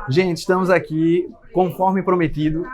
Gente, estamos aqui, conforme prometido,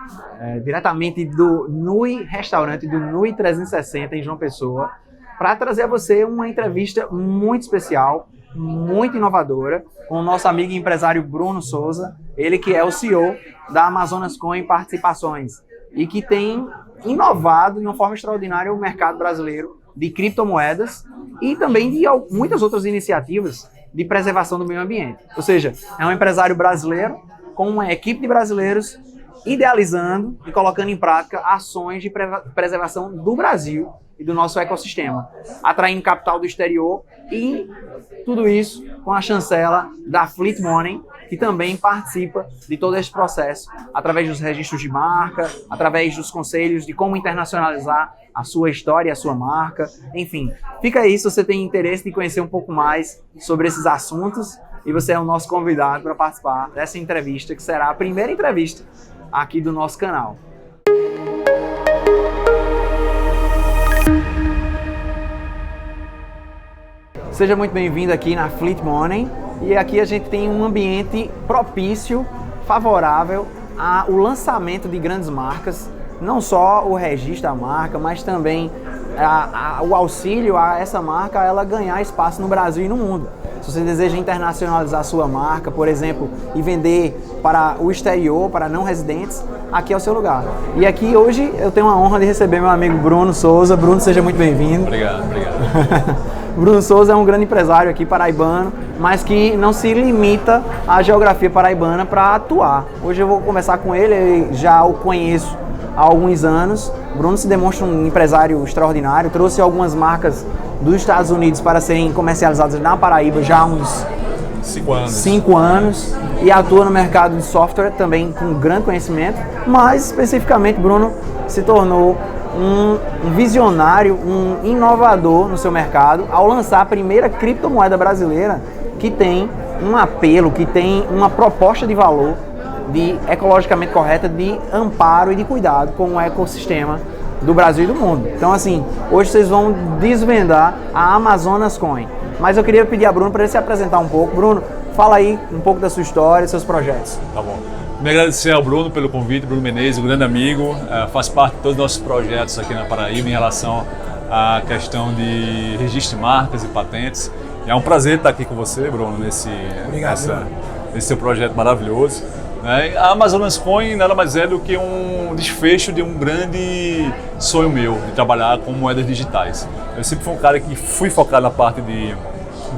diretamente do NUI Restaurante, do NUI 360 em João Pessoa, para trazer a você uma entrevista muito especial, muito inovadora, com o nosso amigo e empresário Bruno Souza, ele que é o CEO da Amazonas Coin Participações e que tem inovado de uma forma extraordinária o mercado brasileiro de criptomoedas e também de muitas outras iniciativas de preservação do meio ambiente. Ou seja, é um empresário brasileiro com uma equipe de brasileiros idealizando e colocando em prática ações de preservação do Brasil e do nosso ecossistema, atraindo capital do exterior e tudo isso com a chancela da Fleet Money, que também participa de todo esse processo, através dos registros de marca, através dos conselhos de como internacionalizar a sua história e a sua marca. Enfim, fica aí se você tem interesse de conhecer um pouco mais sobre esses assuntos e você é o nosso convidado para participar dessa entrevista, que será a primeira entrevista aqui do nosso canal. Seja muito bem-vindo aqui na Fleet Money. E aqui a gente tem um ambiente propício, favorável ao lançamento de grandes marcas, não só o registro da marca, mas também o auxílio a essa marca ela ganhar espaço no Brasil e no mundo. Se você deseja internacionalizar a sua marca, por exemplo, e vender para o exterior, para não residentes, aqui é o seu lugar. E aqui hoje eu tenho a honra de receber meu amigo Bruno Souza. Bruno, seja muito bem-vindo. Obrigado. Bruno Souza é um grande empresário aqui paraibano, mas que não se limita à geografia paraibana para atuar. Hoje eu vou conversar com ele, eu já o conheço há alguns anos. Bruno se demonstra um empresário extraordinário, trouxe algumas marcas dos Estados Unidos para serem comercializadas na Paraíba já há uns 5 anos e atua no mercado de software também com grande conhecimento, mas especificamente Bruno se tornou um visionário, um inovador no seu mercado ao lançar a primeira criptomoeda brasileira que tem um apelo, que tem uma proposta de valor de ecologicamente correta, de amparo e de cuidado com o ecossistema do Brasil e do mundo. Então assim, hoje vocês vão desvendar a Amazonas Coin. Mas eu queria pedir a Bruno para ele se apresentar um pouco. Bruno, fala aí um pouco da sua história, seus projetos. Tá bom. Me agradecer ao Bruno pelo convite, Bruno Menezes, um grande amigo, faz parte de todos os nossos projetos aqui na Paraíba em relação à questão de registro de marcas e patentes. E é um prazer estar aqui com você, Bruno, nesse seu projeto maravilhoso. A Amazonas Coin nada mais é do que um desfecho de um grande sonho meu, de trabalhar com moedas digitais. Eu sempre fui um cara que fui focado na parte de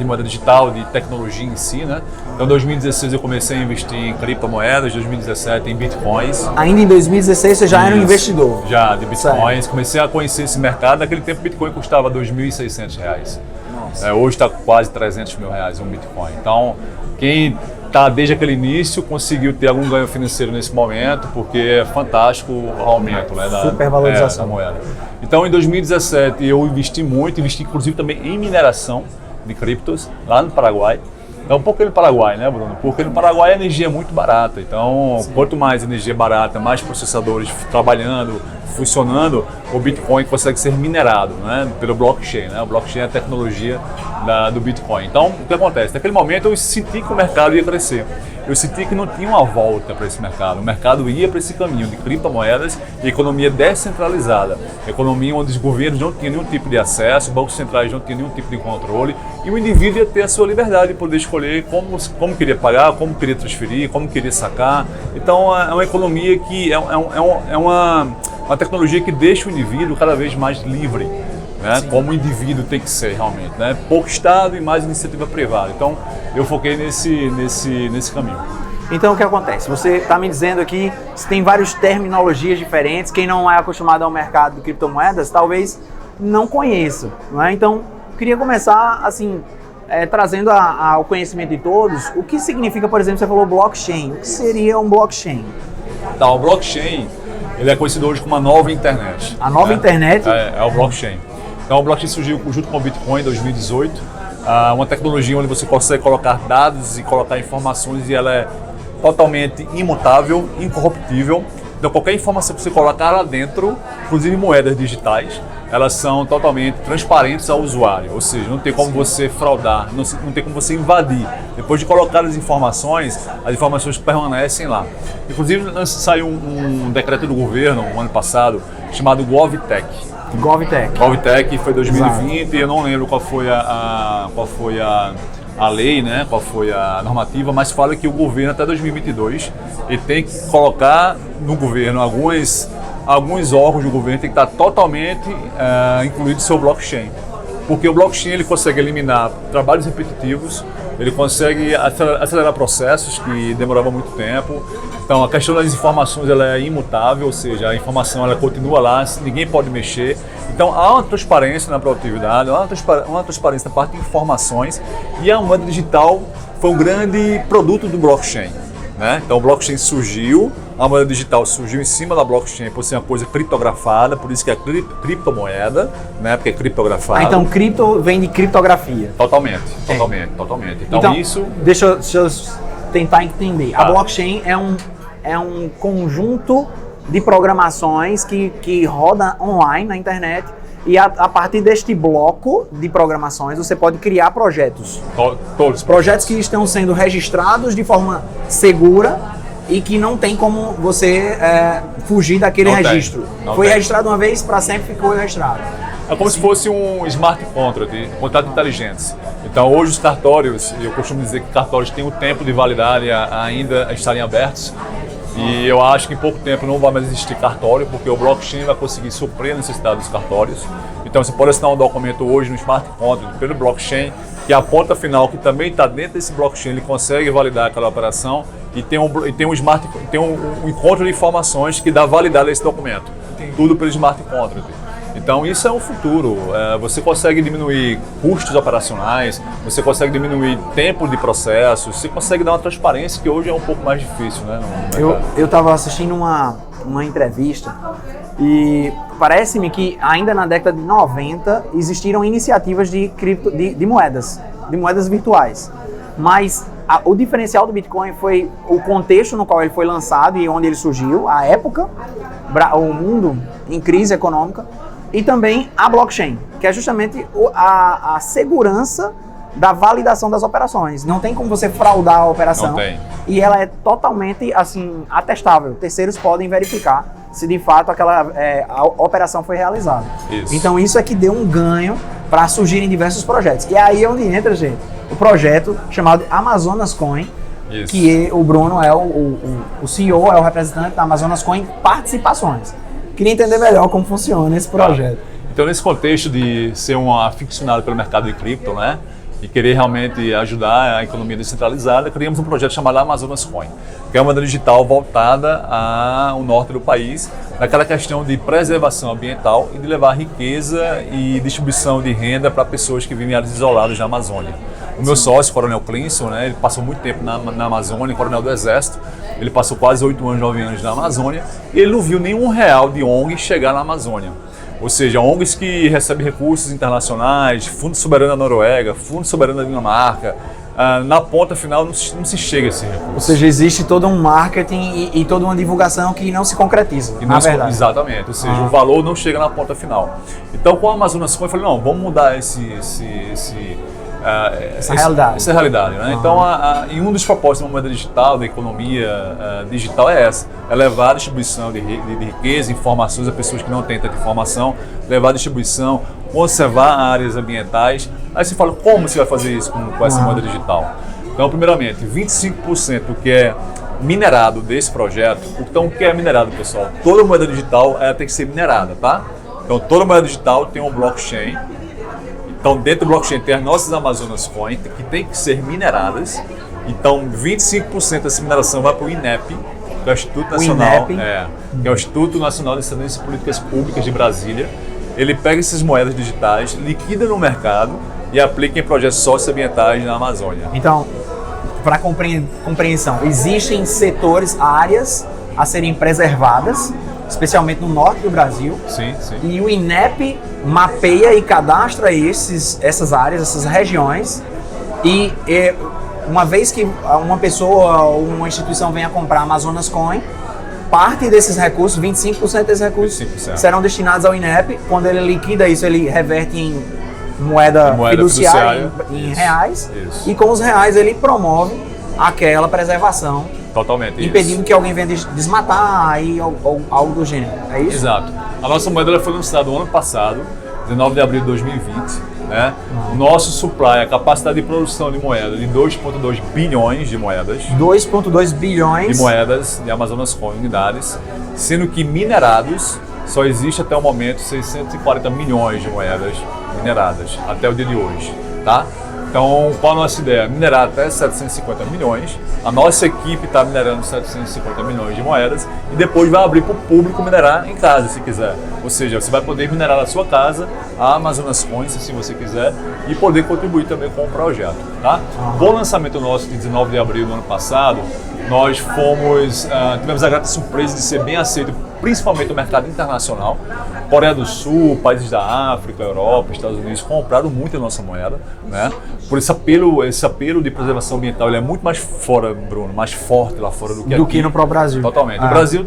moeda digital, de tecnologia em si, né? Então, em 2016 eu comecei a investir em criptomoedas, em 2017 em bitcoins. Ainda em 2016 você já era um investidor? Já, de bitcoins. Certo. Comecei a conhecer esse mercado. Naquele tempo o bitcoin custava R$ 2.600. Hoje está quase R$300 mil um bitcoin. Então, quem está desde aquele início conseguiu ter algum ganho financeiro nesse momento, porque é fantástico o aumento, né, supervalorização da moeda. Então, em 2017 eu investi inclusive também em mineração de criptos lá no Paraguai. Então, por que no Paraguai, né, Bruno? Porque no Paraguai a energia é muito barata. Então, quanto mais energia barata, mais processadores trabalhando, funcionando, o Bitcoin consegue ser minerado, né, pelo blockchain. Né? O blockchain é a tecnologia do Bitcoin. Então, o que acontece? Naquele momento eu senti que o mercado ia crescer. Eu senti que não tinha uma volta para esse mercado. O mercado ia para esse caminho de criptomoedas e economia descentralizada. Economia onde os governos não tinham nenhum tipo de acesso, os bancos centrais não tinham nenhum tipo de controle e o indivíduo ia ter a sua liberdade de poder escolher como queria pagar, como queria transferir, como queria sacar. Então é uma economia que é uma tecnologia que deixa o indivíduo cada vez mais livre. Né, como o indivíduo tem que ser realmente, né? Pouco Estado e mais iniciativa privada. Então, eu foquei nesse caminho. Então, o que acontece? Você está me dizendo aqui que tem várias terminologias diferentes. Quem não é acostumado ao mercado de criptomoedas, talvez não conheça. Né? Então, eu queria começar assim, trazendo ao conhecimento de todos o que significa, por exemplo, você falou blockchain. O que seria um blockchain? Então, o blockchain ele é conhecido hoje como uma nova internet. A nova internet? É o blockchain. Então, o blockchain surgiu junto com o Bitcoin em 2018, uma tecnologia onde você consegue colocar dados e colocar informações e ela é totalmente imutável, incorruptível. Então, qualquer informação que você colocar lá dentro, inclusive moedas digitais, elas são totalmente transparentes ao usuário, ou seja, não tem como você fraudar, não tem como você invadir Depois de colocar as informações permanecem lá. Inclusive, saiu um decreto do governo, no ano passado, chamado GovTech. GovTech foi 2020. Exato. E eu não lembro qual foi a lei, né? Qual foi a normativa, mas fala que o governo até 2022 ele tem que colocar no governo alguns órgãos do governo tem que estar totalmente incluídos no seu blockchain. Porque o blockchain ele consegue eliminar trabalhos repetitivos, ele consegue acelerar processos que demoravam muito tempo. Então a questão das informações ela é imutável, ou seja, a informação ela continua lá, ninguém pode mexer. Então há uma transparência na produtividade, há uma transparência na parte de informações, e a moeda digital foi um grande produto do blockchain, né? Então o blockchain surgiu, a moeda digital surgiu em cima da blockchain por ser uma coisa criptografada, por isso que é criptomoeda, né? Porque é criptografada. Então cripto vem de criptografia. Totalmente. Então isso... Deixa eu tentar entender. A blockchain é um conjunto de programações que roda online na internet, e a partir deste bloco de programações você pode criar projetos. Todos. Projetos que estão sendo registrados de forma segura e que não tem como você fugir daquele registro. Foi registrado uma vez, para sempre ficou registrado. É como se fosse um smart contract, contrato inteligente. Então hoje os cartórios, eu costumo dizer que cartórios têm o tempo de validade ainda estarem abertos. E eu acho que em pouco tempo não vai mais existir cartório, porque o blockchain vai conseguir suprir a necessidade dos cartórios. Então você pode assinar um documento hoje no smart contract pelo blockchain, que a ponta final, que também está dentro desse blockchain, ele consegue validar aquela operação e tem um encontro de informações que dá validade a esse documento. Tudo pelo smart contract. Então isso é o futuro, você consegue diminuir custos operacionais, você consegue diminuir tempo de processo, você consegue dar uma transparência que hoje é um pouco mais difícil, né? Eu estava assistindo uma entrevista e parece-me que ainda na década de 90 existiram iniciativas de moedas virtuais, mas o diferencial do Bitcoin foi o contexto no qual ele foi lançado e onde ele surgiu, a época, o mundo em crise econômica, e também a blockchain, que é justamente a segurança da validação das operações. Não tem como você fraudar a operação. Não tem. E ela é totalmente assim, atestável. Terceiros podem verificar se de fato a operação foi realizada. Isso. Então isso é que deu um ganho para surgirem diversos projetos. E aí é onde entra, gente, o projeto chamado Amazonas Coin, isso. Que o Bruno é o CEO, é o representante da Amazonas Coin Participações. Queria entender melhor como funciona esse projeto. Então, nesse contexto de ser um aficionado pelo mercado de cripto, né, e querer realmente ajudar a economia descentralizada, criamos um projeto chamado Amazonas Coin, que é uma moeda digital voltada ao norte do país, naquela questão de preservação ambiental e de levar riqueza e distribuição de renda para pessoas que vivem em áreas isoladas da Amazônia. O meu sócio, Coronel Clinson, né, ele passou muito tempo na Amazônia, coronel do Exército. Ele passou quase 8 anos, 9 anos na Amazônia, e ele não viu nenhum real de ONG chegar na Amazônia. Ou seja, ONGs que recebem recursos internacionais, Fundo Soberano da Noruega, Fundo Soberano da Dinamarca, na ponta final não se chega a esse recurso. Ou seja, existe todo um marketing e toda uma divulgação que não se concretiza, na verdade. Exatamente, ou seja, o valor não chega na ponta final. Então, com a Amazonas Coin, eu falei, não, vamos mudar essa realidade, né? Então, em um dos propósitos de uma moeda digital, da economia digital é essa, é levar a distribuição de riqueza, informações a pessoas que não têm tanta informação, levar a distribuição, conservar áreas ambientais. Aí você fala, como você vai fazer isso com essa moeda digital? Então, primeiramente, 25% do que é minerado desse projeto. Então, o que é minerado, pessoal? Toda moeda digital tem que ser minerada, tá? Então, toda moeda digital tem um blockchain. Então, dentro do blockchain tem as nossas Amazonas Coin, que tem que ser mineradas. Então, 25% dessa mineração vai para o INEP, que é o Instituto Nacional, que é o Instituto Nacional de Excelência em Políticas Públicas de Brasília. Ele pega essas moedas digitais, liquida no mercado e aplica em projetos socioambientais na Amazônia. Então, para compreensão, existem setores, áreas a serem preservadas, especialmente no norte do Brasil. Sim, sim. E o INEP mapeia e cadastra essas áreas, essas regiões. E uma vez que uma pessoa ou uma instituição venha comprar Amazonas Coin, parte desses recursos, 25% desses recursos, 25%. Serão destinados ao INEP. Quando ele liquida isso, ele reverte em moeda fiduciária em reais. Isso. E com os reais ele promove aquela preservação, Totalmente. impedindo isso. que alguém venha desmatar aí, ou algo do gênero. É isso? Exato. A nossa moeda ela foi lançada no ano passado, 19 de abril de 2020. Né? O nosso supply, a capacidade de produção de moeda de 2,2 bilhões de moedas. 2,2 bilhões de moedas de Amazonas Coin unidades, sendo que minerados só existe até o momento 640 milhões de moedas mineradas até o dia de hoje, tá? Então, qual a nossa ideia? Minerar até 750 milhões. A nossa equipe está minerando 750 milhões de moedas e depois vai abrir para o público minerar em casa, se quiser. Ou seja, você vai poder minerar na sua casa a Amazonas Coins, se você quiser, e poder contribuir também com o projeto, tá? Com o lançamento nosso de 19 de abril do ano passado, nós tivemos a grata surpresa de ser bem aceito, principalmente no mercado internacional. Coreia do Sul, países da África, Europa, Estados Unidos compraram muito a nossa moeda, né? Por esse apelo de preservação ambiental, ele é muito mais fora, Bruno, mais forte lá fora do que aqui. Do que no próprio Brasil. Totalmente. No Brasil,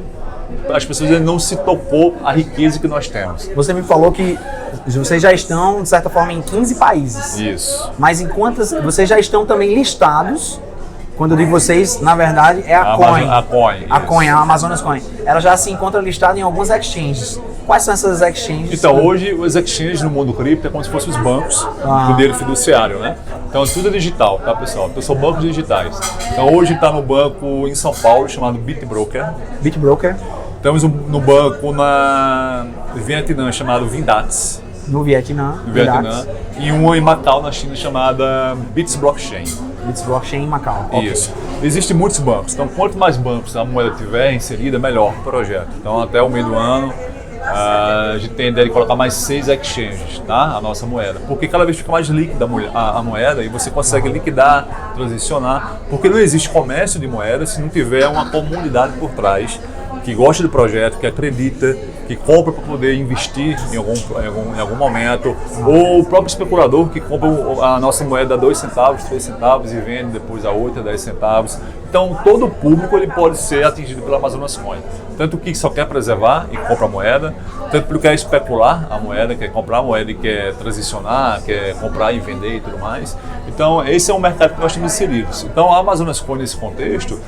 as pessoas ainda não se tocou a riqueza que nós temos. Você me falou que vocês já estão, de certa forma, em 15 países. Isso. Mas enquanto vocês já estão também listados, quando eu digo vocês, na verdade, é a Coin. A Coin, a Amazonas Coin. Ela já se encontra listada em algumas exchanges. Quais são essas exchanges? Então, hoje, os exchanges no mundo cripto é como se fossem os bancos do dinheiro fiduciário, né? Então, tudo é digital, tá, pessoal? Então, são bancos digitais. Então, hoje está no banco em São Paulo, chamado BitBroker. BitBroker. Estamos no banco na Vietnã, chamado Vindats. No Vietnã. E uma em Macau, na China, chamada Bits Blockchain. Bits Blockchain em Macau. Isso. Existem muitos bancos, então quanto mais bancos a moeda tiver inserida, melhor para o projeto. Então, até o meio do ano, a gente tem a ideia de colocar mais 6 exchanges, tá? A nossa moeda. Porque cada vez fica mais líquida a moeda e você consegue liquidar, transicionar. Porque não existe comércio de moeda se não tiver uma comunidade por trás que gosta do projeto, que acredita, que compra para poder investir em algum momento, ou o próprio especulador que compra a nossa moeda a 2 centavos, 3 centavos e vende depois a 8, a 10 centavos. Então, todo o público ele pode ser atingido pela Amazonas Coin. Tanto que só quer preservar e compra a moeda, tanto que quer especular a moeda, quer comprar a moeda e quer transicionar, quer comprar e vender e tudo mais. Então, esse é um mercado que nós estamos inseridos. Então, a Amazonas Coin, nesse contexto,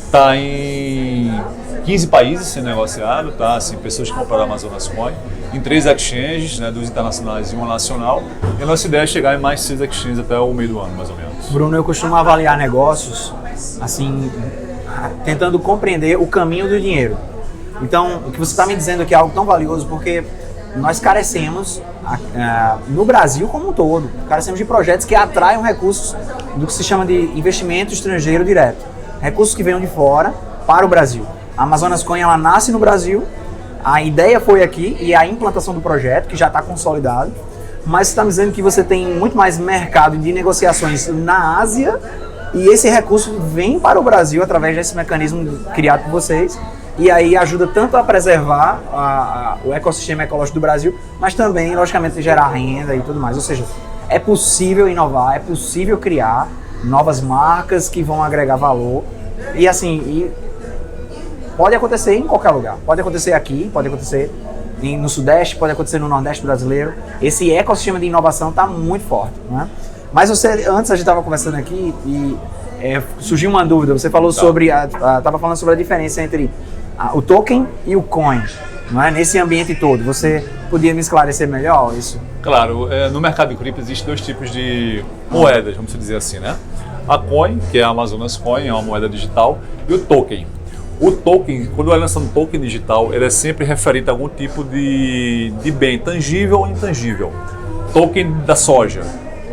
está em 15 países sendo negociado, tá? Assim, pessoas que compraram a Amazonas Coin, em 3 exchanges, né, 2 internacionais e 1 nacional. E a nossa ideia é chegar em mais 6 exchanges até o meio do ano, mais ou menos. Bruno, eu costumo avaliar negócios, assim, tentando compreender o caminho do dinheiro. Então, o que você está me dizendo aqui é algo tão valioso, porque nós carecemos, no Brasil como um todo, carecemos de projetos que atraiam recursos do que se chama de investimento estrangeiro direto. Recursos que venham de fora para o Brasil. A Amazonas Coin, ela nasce no Brasil, a ideia foi aqui e a implantação do projeto, que já está consolidado, mas você está me dizendo que você tem muito mais mercado de negociações na Ásia e esse recurso vem para o Brasil através desse mecanismo criado por vocês e aí ajuda tanto a preservar o ecossistema ecológico do Brasil, mas também, logicamente, gerar renda e tudo mais. Ou seja, é possível inovar, é possível criar novas marcas que vão agregar valor e assim... Pode acontecer em qualquer lugar. Pode acontecer aqui, pode acontecer no Sudeste, pode acontecer no Nordeste brasileiro. Esse ecossistema de inovação está muito forte, né? Mas antes a gente estava conversando aqui e surgiu uma dúvida. Você falou estava falando sobre a diferença entre o token e o coin, não é? Nesse ambiente todo. Você podia me esclarecer melhor isso? Claro, no mercado de cripto existem 2 tipos de moedas, vamos dizer assim, né? A coin, que é a Amazonas Coin, é uma moeda digital, e o token. O token, quando é lançado um token digital, ele é sempre referente a algum tipo de bem, tangível ou intangível. Token da soja,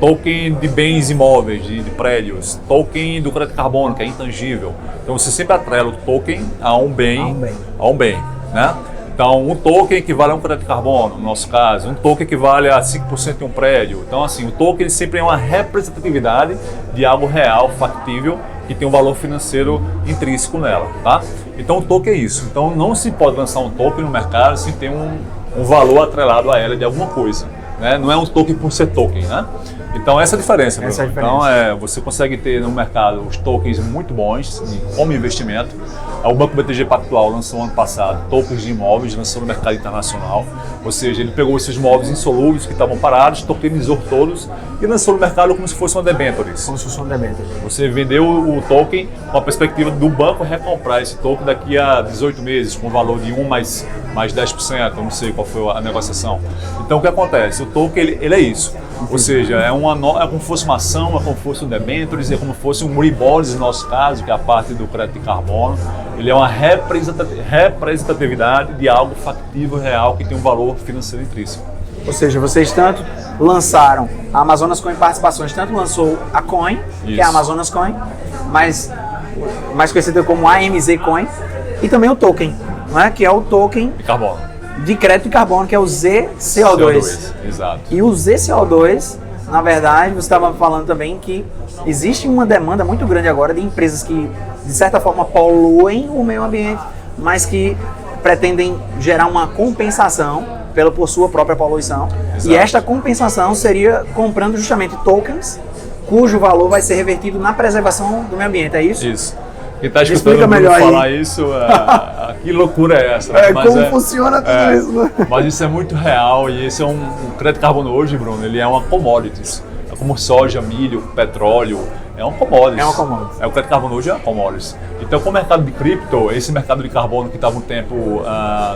token de bens imóveis, de prédios, token do crédito carbono, que é intangível. Então você sempre atrela o token a um bem, né? Então, um token equivale a um crédito carbono, no nosso caso. Um token equivale a 5% de um prédio. Então, assim, o token sempre é uma representatividade de algo real, factível, que tem um valor financeiro intrínseco nela, tá? Então, o token é isso. Então, não se pode lançar um token no mercado sem ter um valor atrelado a ela de alguma coisa, né? Não é um token por ser token, né? Então essa é a diferença, Bruno. Essa é a diferença. Então você consegue ter no mercado os tokens muito bons como investimento. O Banco BTG Pactual lançou ano passado tokens de imóveis, lançou no mercado internacional. Ou seja, ele pegou esses imóveis insolúveis que estavam parados, tokenizou todos e lançou no mercado como se fosse uma debentures. Como se fosse uma debênture. Você vendeu o token com a perspectiva do banco recomprar esse token daqui a 18 meses, com o valor de 1 mais 10%, eu não sei qual foi a negociação. Então o que acontece? O token ele é isso. Ou seja, é como se fosse uma ação, é como se fosse um debentures, é como se fosse um rebonds no nosso caso, que é a parte do crédito de carbono. Ele é uma representatividade de algo factível, real, que tem um valor financeiro intrínseco. Ou seja, vocês tanto lançaram a Amazonas Coin Participações, tanto lançou a Coin, que é a Amazonas Coin, mais conhecida como AMZ Coin, e também o token, né, que é o token De carbono. de crédito de carbono, que é o ZCO2. Exato. E o ZCO2, na verdade, você estava falando também que existe uma demanda muito grande agora de empresas que, de certa forma, poluem o meio ambiente, mas que pretendem gerar uma compensação por sua própria poluição. Exato. E esta compensação seria comprando justamente tokens, cujo valor vai ser revertido na preservação do meio ambiente, é isso? Isso. Quem está escutando o Bruno falar isso, que loucura é essa? Né? Como funciona tudo isso? Né? Mas isso é muito real e esse é o crédito de carbono hoje, Bruno, ele é uma commodities. É como soja, milho, petróleo, é um commodities. É uma commodities. O crédito de carbono hoje é uma commodities. Então, com o mercado de cripto, esse mercado de carbono que estava um tempo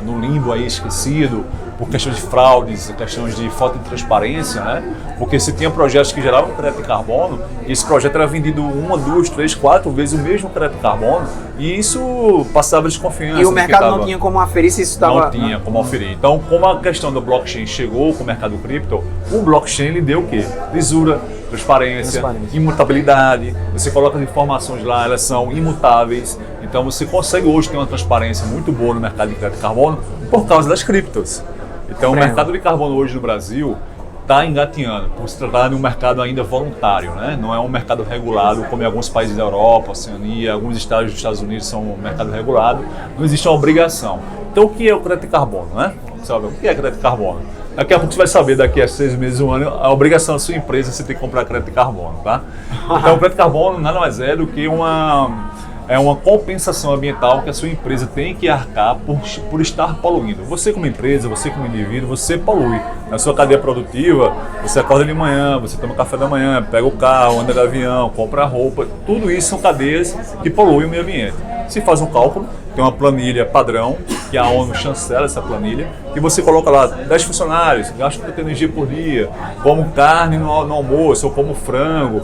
no limbo aí, esquecido, por questões de fraudes, questões de falta de transparência, né? Porque se tinha projetos que geravam crédito de carbono, e esse projeto era vendido 1, 2, 3, 4 vezes o mesmo crédito de carbono, e isso passava desconfiança. E o mercado não tinha como aferir se isso estava... Não tinha como aferir. Então, como a questão do blockchain chegou com o mercado cripto, o blockchain ele deu o quê? Lisura, transparência, imutabilidade. Você coloca as informações lá, elas são imutáveis. Então, você consegue hoje ter uma transparência muito boa no mercado de crédito de carbono por causa das criptos. Então, o mercado de carbono hoje no Brasil está engatinhando, por se tratar de um mercado ainda voluntário, né? Não é um mercado regulado, como em alguns países da Europa, Oceania, alguns estados dos Estados Unidos são um mercado regulado, não existe uma obrigação. Então, o que é o crédito de carbono, né? Sabe, o que é crédito de carbono? Daqui a pouco você vai saber, daqui a 6 meses, 1 ano, a obrigação da sua empresa é você ter que comprar crédito de carbono, tá? Então, o crédito de carbono nada mais é do que uma compensação ambiental que a sua empresa tem que arcar por estar poluindo. Você como empresa, você como indivíduo, você polui. Na sua cadeia produtiva, você acorda de manhã, você toma café da manhã, pega o carro, anda de avião, compra roupa, tudo isso são cadeias que poluem o meio ambiente. Se faz um cálculo, tem uma planilha padrão, que a ONU chancela essa planilha, e você coloca lá 10 funcionários, gastam tanta energia por dia, como carne no almoço, ou como frango.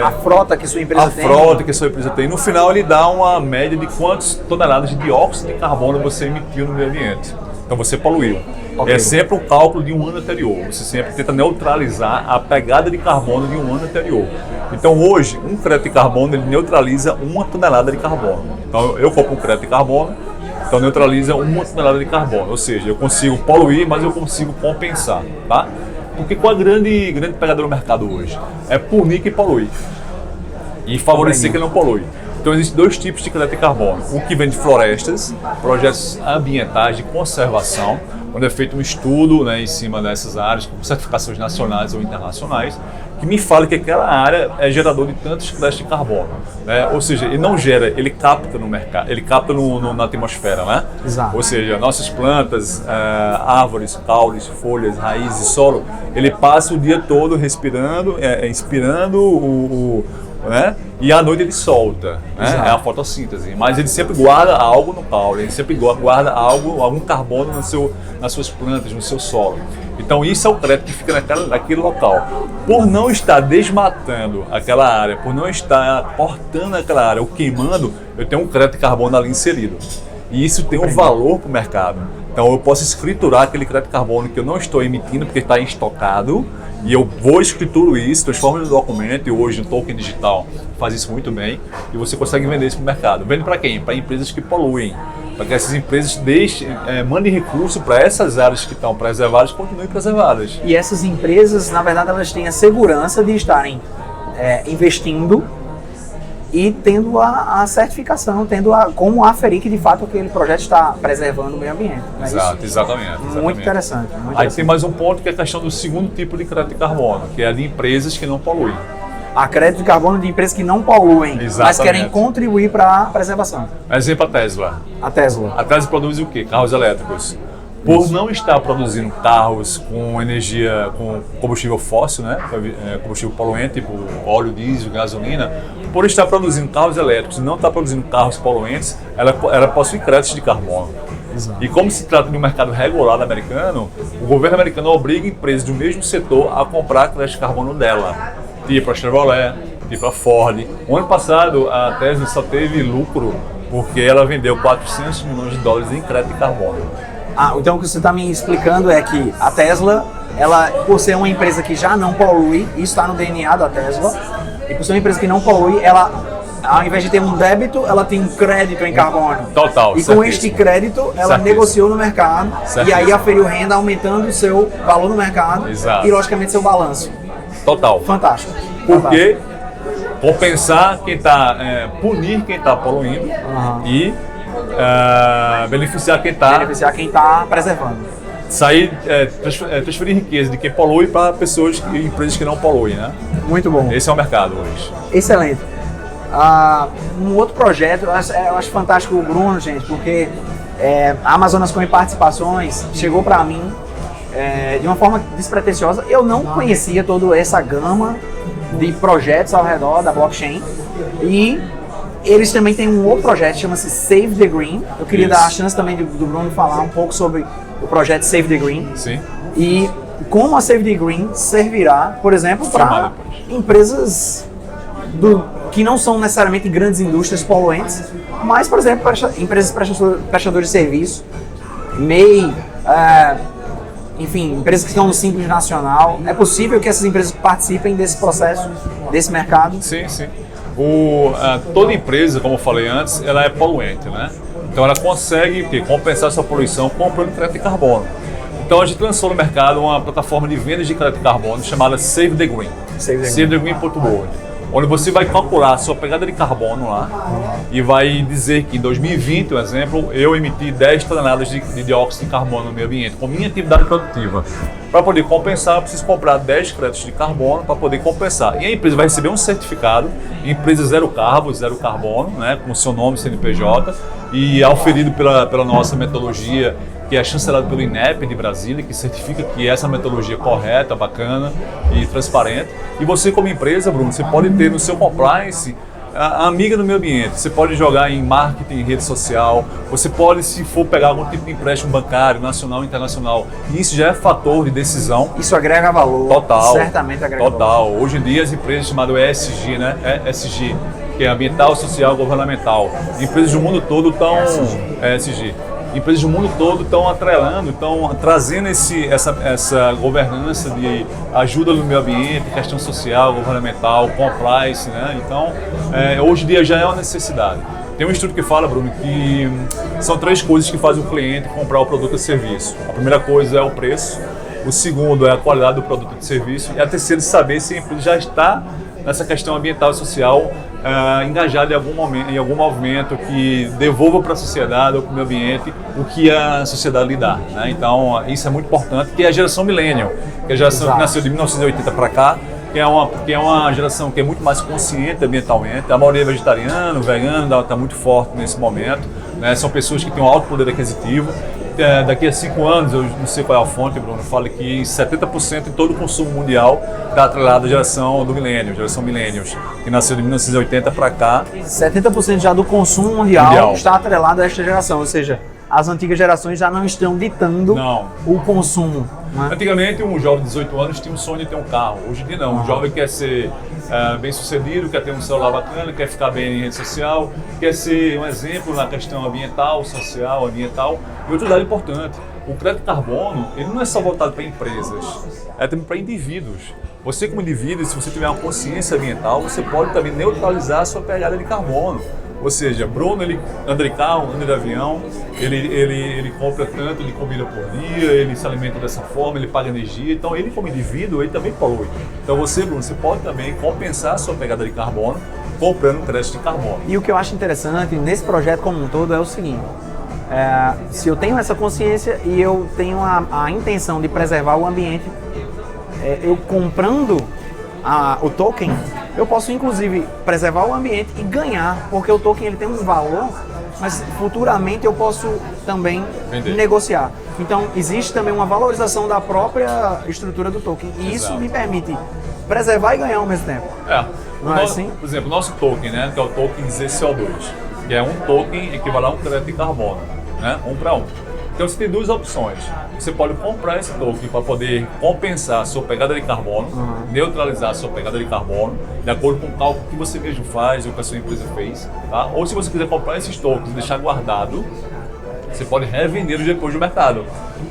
A frota que sua empresa tem. A frota que a sua empresa tem. No final, ele dá uma média de quantas toneladas de dióxido de carbono você emitiu no meio ambiente. Então, você poluiu. Okay. É sempre um cálculo de um ano anterior. Você sempre tenta neutralizar a pegada de carbono de um ano anterior. Então, hoje, um crédito de carbono, ele neutraliza 1 tonelada de carbono. Então, eu compro um crédito de carbono, então neutraliza 1 tonelada de carbono. Ou seja, eu consigo poluir, mas eu consigo compensar, tá? Porque qual a grande pegada do mercado hoje? É punir quem polui e favorecer quem não polui. Então, existem 2 tipos de crédito de carbono. Um que vem de florestas, projetos ambientais de conservação, onde é feito um estudo, né, em cima dessas áreas, com certificações nacionais ou internacionais, que me fala que aquela área é gerador de tantos créditos de carbono. Né? Ou seja, ele não gera, ele capta no mercado, ele capta na atmosfera. Né? Exato. Ou seja, nossas plantas, árvores, caules, folhas, raízes, solo, ele passa o dia todo respirando, inspirando né? E à noite ele solta, né? É a fotossíntese, mas ele sempre guarda algo no caule, ele sempre guarda algum carbono nas suas plantas, no seu solo. Então isso é o crédito que fica naquele local. Por não estar desmatando aquela área, por não estar cortando aquela área ou queimando, eu tenho um crédito de carbono ali inserido. E isso tem um valor para o mercado. Então eu posso escriturar aquele crédito de carbono que eu não estou emitindo porque está estocado, e eu vou escrituro isso, transformo no documento, e hoje o token digital faz isso muito bem, e você consegue vender isso para o mercado. Vende para quem? Para empresas que poluem, para que essas empresas mandem recurso para essas áreas que estão preservadas continuem preservadas. E essas empresas, na verdade, elas têm a segurança de estarem investindo e tendo a certificação, como aferir que de fato aquele projeto está preservando o meio ambiente. Exato, exatamente. Muito interessante. Aí tem mais um ponto que é a questão do segundo tipo de crédito de carbono, que é a de empresas que não poluem. A crédito de carbono de empresas que não poluem, mas querem contribuir para a preservação. Exemplo, a Tesla. A Tesla. A Tesla produz o quê? Carros elétricos. Por não estar produzindo carros com energia, com combustível fóssil, né? Combustível poluente, tipo óleo, diesel, gasolina, por estar produzindo carros elétricos e não estar produzindo carros poluentes, ela possui créditos de carbono. Exato. E como se trata de um mercado regulado americano, o governo americano obriga empresas do mesmo setor a comprar crédito de carbono dela, tipo a Chevrolet, tipo a Ford. O ano passado a Tesla só teve lucro porque ela vendeu 400 milhões de dólares em crédito de carbono. Então o que você está me explicando é que a Tesla, ela, por ser uma empresa que já não polui, isso está no DNA da Tesla, e por ser uma empresa que não polui, ela, ao invés de ter um débito, ela tem um crédito em carbono. Total. E com este crédito, ela negociou no mercado, e aí aferiu renda, aumentando o seu valor no mercado. Exato. E, logicamente, seu balanço. Total. Fantástico. Porque compensar quem está, punir quem está poluindo e beneficiar quem está preservando. Sair, transferir riqueza de quem polui para pessoas e empresas que não poluem, né? Muito bom. Esse é o mercado hoje. Excelente. Um outro projeto, eu acho fantástico o Bruno, gente, porque a Amazonas Coin Participações chegou para mim de uma forma despretensiosa. Eu não conhecia toda essa gama de projetos ao redor da blockchain, e eles também têm um outro projeto, chama-se Save the Green. Eu queria dar a chance também do Bruno falar um pouco sobre o projeto Save the Green. Sim. E como a Save the Green servirá, por exemplo, para empresas que não são necessariamente grandes indústrias poluentes, mas, por exemplo, empresas prestadoras de serviço, MEI, enfim, empresas que estão no Simples Nacional. É possível que essas empresas participem desse processo, desse mercado? Sim, sim. Toda empresa, como eu falei antes, ela é poluente, né? Então ela consegue compensar sua poluição comprando crédito de carbono. Então a gente lançou no mercado uma plataforma de vendas de crédito de carbono chamada Save the Green. SaveTheGreen.org, onde você vai calcular a sua pegada de carbono lá e vai dizer que em 2020, por exemplo, eu emiti 10 toneladas de dióxido de carbono no meio ambiente com minha atividade produtiva. Para poder compensar, eu preciso comprar 10 créditos de carbono para poder compensar. E a empresa vai receber um certificado, empresa zero carbono, né, com o seu nome, CNPJ, e auferido pela nossa metodologia, que é chancelado pelo INEP de Brasília, que certifica que essa metodologia é correta, bacana e transparente. E você, como empresa, Bruno, você pode ter no seu compliance a amiga do meio ambiente. Você pode jogar em marketing, em rede social, você pode, se for pegar algum tipo de empréstimo bancário, nacional e internacional, isso já é fator de decisão. Isso agrega valor. Total. Certamente agrega valor. Total. Hoje em dia as empresas chamadas ESG, né? ESG, que é ambiental, social, governamental. Empresas do mundo todo estão... ESG. Empresas do mundo todo estão atrelando, estão trazendo essa governança de ajuda no meio ambiente, questão social, governamental, compliance, né? Então, hoje em dia já é uma necessidade. Tem um estudo que fala, Bruno, que são 3 coisas que fazem o cliente comprar o produto ou serviço. A primeira coisa é o preço, o segundo é a qualidade do produto ou serviço, e a terceira é saber se a empresa já está nessa questão ambiental e social, engajada em algum movimento que devolva para a sociedade ou para o meio ambiente o que a sociedade lhe dá, né? Então, isso é muito importante, que é a geração millennial, que é a geração que nasceu de 1980 para cá, que é uma geração que é muito mais consciente ambientalmente. A maioria é vegetariano, vegano, está muito forte nesse momento, né? São pessoas que têm um alto poder aquisitivo. Daqui a 5 anos, eu não sei qual é a fonte, Bruno, fala que 70% de todo o consumo mundial está atrelado à geração do milênio, geração millennials, que nasceu de 1980 para cá. 70% já do consumo mundial está atrelado a esta geração, ou seja, as antigas gerações já não estão ditando o consumo. Né? Antigamente, um jovem de 18 anos tinha um sonho de ter um carro. Hoje em dia não. O jovem quer ser bem sucedido, quer ter um celular bacana, quer ficar bem em rede social, quer ser um exemplo na questão ambiental, social, ambiental. E outro dado importante, o crédito de carbono, ele não é só voltado para empresas, é também para indivíduos. Você como indivíduo, se você tiver uma consciência ambiental, você pode também neutralizar a sua pegada de carbono. Ou seja, Bruno, ele anda de carro, anda de avião, ele compra tanto de comida por dia, ele se alimenta dessa forma, ele paga energia. Então, ele como indivíduo, ele também polui. Então, você, Bruno, você pode também compensar a sua pegada de carbono comprando crédito de carbono. E o que eu acho interessante nesse projeto como um todo é o seguinte, se eu tenho essa consciência e eu tenho a intenção de preservar o ambiente, eu comprando o token, eu posso inclusive preservar o ambiente e ganhar, porque o token ele tem um valor, mas futuramente eu posso também negociar. Então existe também uma valorização da própria estrutura do token e isso me permite preservar e ganhar ao mesmo tempo. Não é assim? Por exemplo, o nosso token, né, que é o token ZCO2, que é um token equivalente a um crédito de carbono, né, 1 para 1. Então você tem duas opções. Você pode comprar esse token para poder compensar a sua pegada de carbono, neutralizar a sua pegada de carbono, de acordo com o cálculo que você mesmo faz ou que a sua empresa fez. Tá? Ou se você quiser comprar esses tokens e deixar guardado, você pode revendê-los depois do mercado.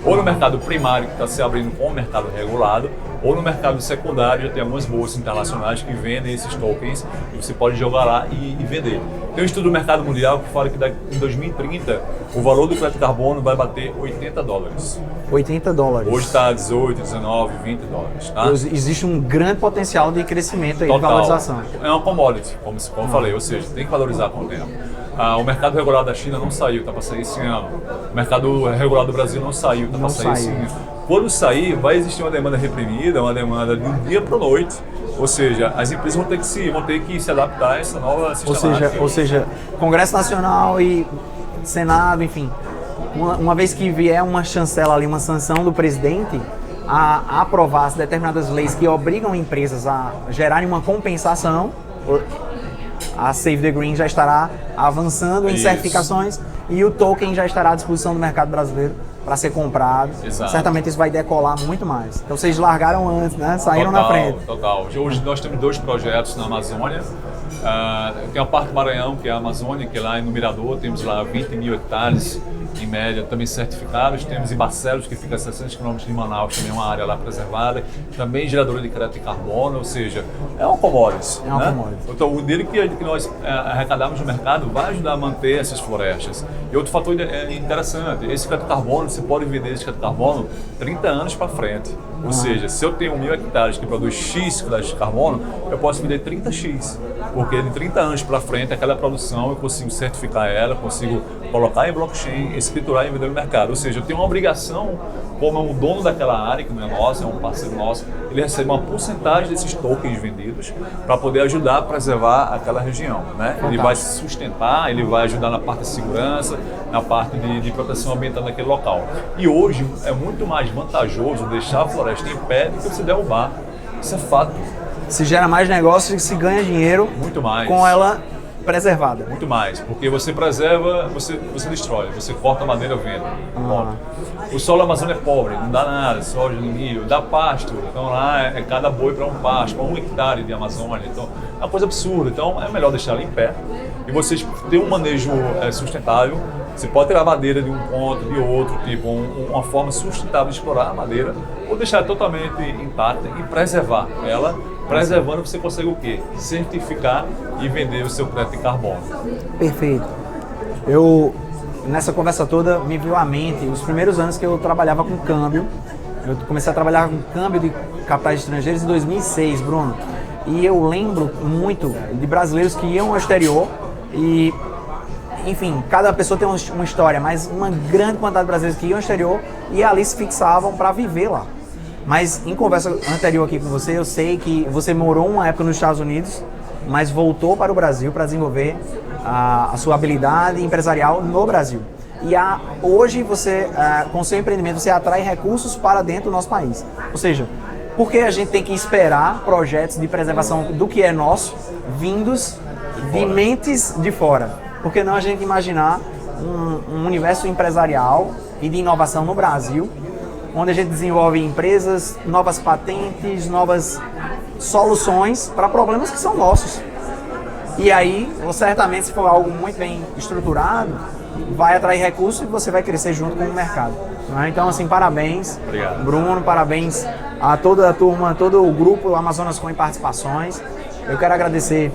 Ou no mercado primário, que está se abrindo com o mercado regulado, ou no mercado secundário, já tem algumas bolsas internacionais que vendem esses tokens e você pode jogar lá e vender. Tem um estudo do mercado mundial que fala que em 2030 o valor do crédito de carbono vai bater $80. $80. Hoje está 18, 19, $20. Tá? Existe um grande potencial de crescimento aí, de valorização. É uma commodity, como eu falei, ou seja, tem que valorizar com o tempo. O mercado regulado da China não saiu, está para sair esse ano. O mercado regulado do Brasil não saiu, está para sair esse ano. Quando sair, vai existir uma demanda reprimida, uma demanda de um dia para a noite. Ou seja, as empresas vão ter que se adaptar a essa nova sistemática. Ou seja, Congresso Nacional e Senado, enfim, uma vez que vier uma chancela ali, uma sanção do presidente a aprovar determinadas leis que obrigam empresas a gerarem uma compensação, a Save the Green já estará avançando em certificações e o token já estará à disposição do mercado brasileiro para ser comprado. Exato. Certamente isso vai decolar muito mais. Então vocês largaram antes, né? Saíram na frente. Total. Hoje nós temos 2 projetos na Amazônia. Tem a parte do Maranhão, que é a Amazônia, que é lá no Mirador, temos lá 20 mil hectares em média também certificados. Temos em Barcelos, que fica a 600 km de Manaus, também uma área lá preservada. Também geradora de crédito de carbono, ou seja, é uma commodity. É uma commodity. Então o dinheiro que nós arrecadamos no mercado vai ajudar a manter essas florestas. E outro fator interessante, esse crédito de carbono, você pode vender esse crédito de carbono 30 anos para frente. Ou seja, se eu tenho 1000 hectares que produz X crédito de carbono, eu posso vender 30X. Porque de 30 anos para frente, aquela produção eu consigo certificar ela, consigo colocar em blockchain, escriturar e vender no mercado. Ou seja, eu tenho uma obrigação, como é um dono daquela área, que não é nosso, é um parceiro nosso, ele recebe uma porcentagem desses tokens vendidos para poder ajudar a preservar aquela região. Né? Ele vai se sustentar, ele vai ajudar na parte de segurança, na parte de proteção ambiental naquele local. E hoje é muito mais vantajoso deixar a floresta em pé do que você derrubar. Isso é fato. Se gera mais negócio e se ganha dinheiro muito mais com ela preservada. Muito mais, porque você preserva, você destrói, você corta a madeira, vende. O solo Amazônia é pobre, não dá nada, soja, milho, dá pasto. Então lá é cada boi para um pasto, para 1 hectare de Amazônia. Então é uma coisa absurda. Então é melhor deixar ela em pé e vocês terem um manejo sustentável. Você pode tirar a madeira de um ponto, de outro, tipo uma forma sustentável de explorar a madeira, ou deixar ela totalmente intacta e preservar ela. Preservando, você consegue o quê? Certificar e vender o seu crédito de carbono. Perfeito. Nessa conversa toda, me veio à mente os primeiros anos que eu trabalhava com câmbio. Eu comecei a trabalhar com câmbio de capitais estrangeiros em 2006, Bruno. E eu lembro muito de brasileiros que iam ao exterior e, enfim, cada pessoa tem uma história, mas uma grande quantidade de brasileiros que iam ao exterior e ali se fixavam para viver lá. Mas em conversa anterior aqui com você, eu sei que você morou uma época nos Estados Unidos, mas voltou para o Brasil para desenvolver a sua habilidade empresarial no Brasil. E hoje você, com o seu empreendimento, você atrai recursos para dentro do nosso país. Ou seja, por que a gente tem que esperar projetos de preservação do que é nosso, vindos de mentes de fora? Por que não a gente imaginar um universo empresarial e de inovação no Brasil, onde a gente desenvolve empresas, novas patentes, novas soluções para problemas que são nossos. E aí, certamente, se for algo muito bem estruturado, vai atrair recursos e você vai crescer junto com o mercado. Então, assim, parabéns, Obrigado. Bruno, parabéns a toda a turma, todo o grupo Amazonas Com Participações. Eu quero agradecer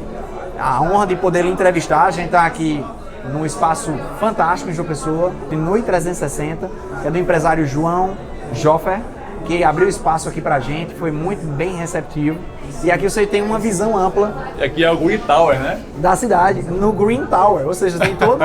a honra de poder lhe entrevistar. A gente está aqui num espaço fantástico em João Pessoa, no NUI 360, que é do empresário João Joffer, que abriu espaço aqui pra gente, foi muito bem receptivo. E aqui você tem uma visão ampla E aqui é o Green Tower, né? da cidade, no Green Tower, ou seja, tem todo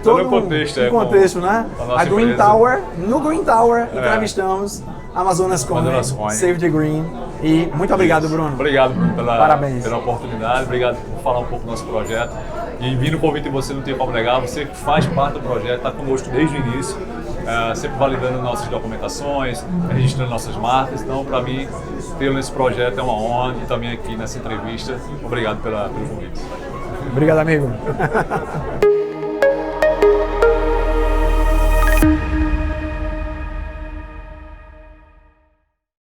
Todo contexto, um contexto, né? a nossa A Green empresa. Tower, no Green Tower, entrevistamos Amazonas Coin, Amazonas Coin. Save the Green. E muito obrigado, Bruno. Obrigado Parabéns. pela oportunidade, obrigado por falar um pouco do nosso projeto. E vindo o convite você não tem como negar, você que faz parte do projeto, está conosco desde o início, sempre validando nossas documentações, registrando nossas marcas. Então, para mim, tê-lo nesse projeto é uma honra e também aqui nessa entrevista. Obrigado pelo convite. Obrigado, amigo.